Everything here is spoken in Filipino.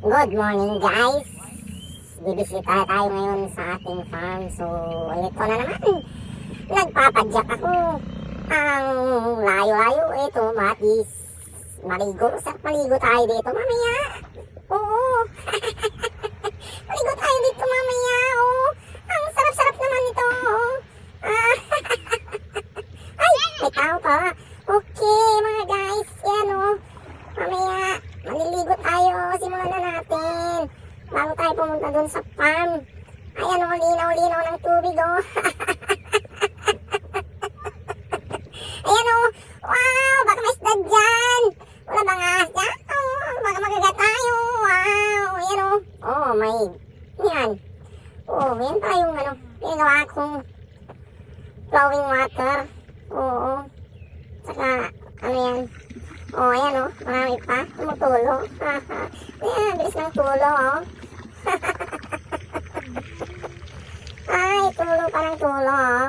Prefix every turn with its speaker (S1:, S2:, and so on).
S1: Good morning guys! Bibisita tayo ngayon sa ating farm. So, ulit ko na naman. Nagpapadyak ako. Ang layo-layo. Ito, matis. Maligo. Sarap maligo tayo dito mamaya. Oo. Maligo tayo dito mamaya. Oo. Ang sarap-sarap naman ito. Ah. Ay, may tao pa. Okay mga guys. Yan o. Mamaya, maliligo tayo. Simulan na natin. Bago tayo pumunta dun sa farm. Ayan o, linaw-linaw ng tubig o. Ayan o. Wow, baka may isda dyan. Wala bang ahas dyan? Oh, baka magagat tayo. Wow, ayan o. Oh, may, yan. Oh, yan pa yung ano, pinagawa kong flowing water. Oo. Saka, ano yan. Oh, ayan o, marami pa. Tumutulo. Ayan, bilis ng tulo o. Ay, tulo pa ng tulo o.